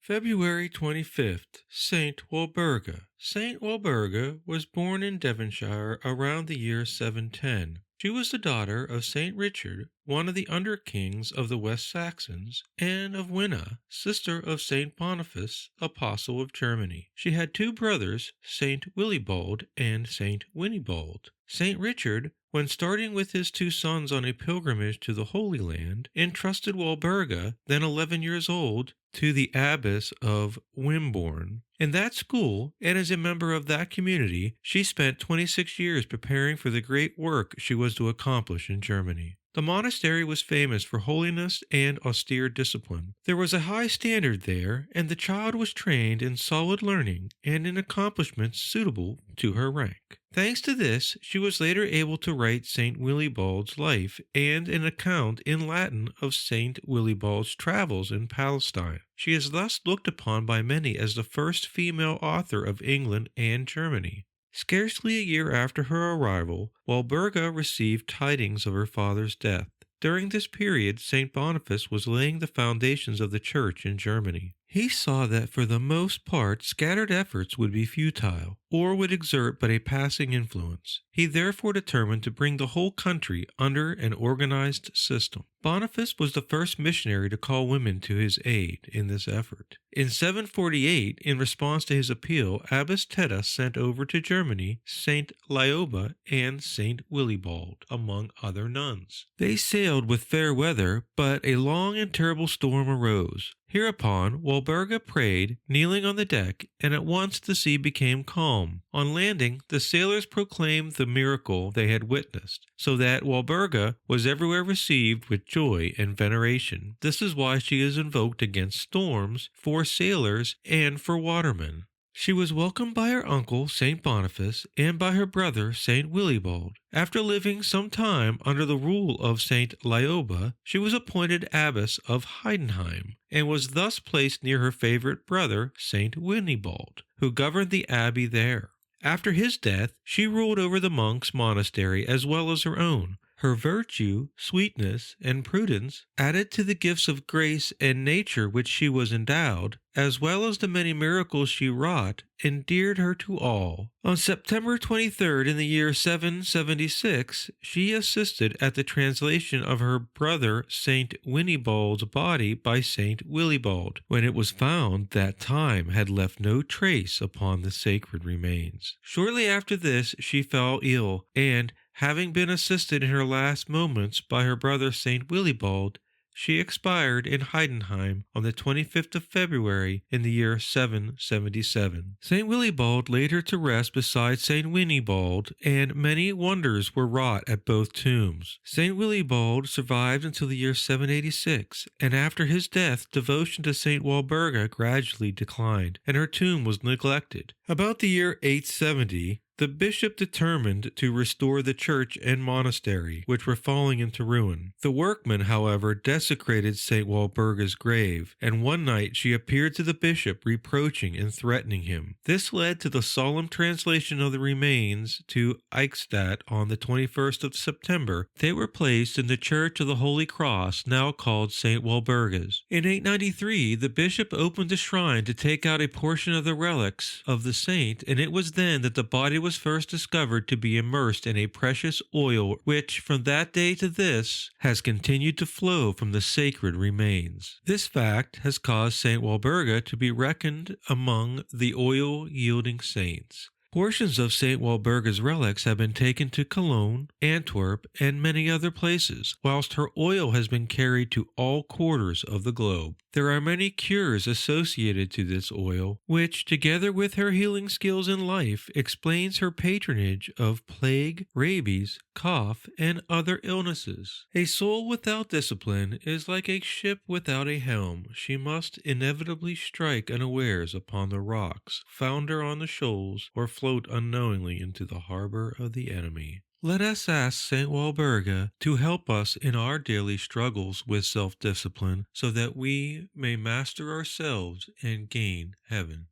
February 25th, Saint Walburga. Saint Walburga was born in Devonshire around the year 710. She was the daughter of Saint Richard, one of the under-kings of the West Saxons, and of Winna, sister of Saint Boniface, apostle of Germany. She had two brothers, Saint Willibald and Saint Winibald. Saint Richard, when starting with his two sons on a pilgrimage to the Holy Land, entrusted Walburga, then 11 years old, to the Abbess of Wimborne. In that school, and as a member of that community, she spent 26 years preparing for the great work she was to accomplish in Germany. The monastery was famous for holiness and austere discipline. There was a high standard there, and the child was trained in solid learning and in accomplishments suitable to her rank. Thanks to this, she was later able to write St. Willibald's life and an account in Latin of St. Willibald's travels in Palestine. She is thus looked upon by many as the first female author of England and Germany. Scarcely a year after her arrival, Walburga received tidings of her father's death. During this period, St. Boniface was laying the foundations of the Church in Germany. He saw that for the most part scattered efforts would be futile, or would exert but a passing influence. He therefore determined to bring the whole country under an organized system. Boniface was the first missionary to call women to his aid in this effort. In 748, in response to his appeal, Abbess sent over to Germany Saint Lioba and Saint Willibald, among other nuns. They sailed with fair weather, but a long and terrible storm arose. Hereupon, Walburga prayed, kneeling on the deck, and at once the sea became calm. On landing, the sailors proclaimed the miracle they had witnessed, so that Walburga was everywhere received with joy and veneration. This is why she is invoked against storms, for sailors, and for watermen. She was welcomed by her uncle, St. Boniface, and by her brother, St. Willibald. After living some time under the rule of St. Lioba, she was appointed Abbess of Heidenheim, and was thus placed near her favorite brother, St. Winibald, who governed the abbey there. After his death, she ruled over the monks' monastery as well as her own. Her virtue, sweetness, and prudence, added to the gifts of grace and nature which she was endowed, as well as the many miracles she wrought, endeared her to all. On September 23rd in the year 776, she assisted at the translation of her brother St. Winibald's body by St. Willibald, when it was found that time had left no trace upon the sacred remains. Shortly after this she fell ill, and, having been assisted in her last moments by her brother St. Willibald, she expired in Heidenheim on the 25th of February in the year 777. St. Willibald laid her to rest beside St. Winibald, and many wonders were wrought at both tombs. St. Willibald survived until the year 786, and after his death, devotion to St. Walburga gradually declined, and her tomb was neglected. About the year 870, the bishop determined to restore the church and monastery, which were falling into ruin. The workmen, however, desecrated St. Walburga's grave, and one night she appeared to the bishop reproaching and threatening him. This led to the solemn translation of the remains to Eichstätt on the 21st of September. They were placed in the Church of the Holy Cross, now called St. Walburga's. In 893, the bishop opened the shrine to take out a portion of the relics of the saint, and it was then that the body was first discovered to be immersed in a precious oil which, from that day to this, has continued to flow from the sacred remains. This fact has caused St. Walburga to be reckoned among the oil-yielding saints. Portions of St. Walburga's relics have been taken to Cologne, Antwerp, and many other places, whilst her oil has been carried to all quarters of the globe. There are many cures associated to this oil, which, together with her healing skills in life, explains her patronage of plague, rabies, cough, and other illnesses. A soul without discipline is like a ship without a helm. She must inevitably strike unawares upon the rocks, founder on the shoals, or float unknowingly into the harbor of the enemy. Let us ask St. Walburga to help us in our daily struggles with self-discipline, so that we may master ourselves and gain heaven.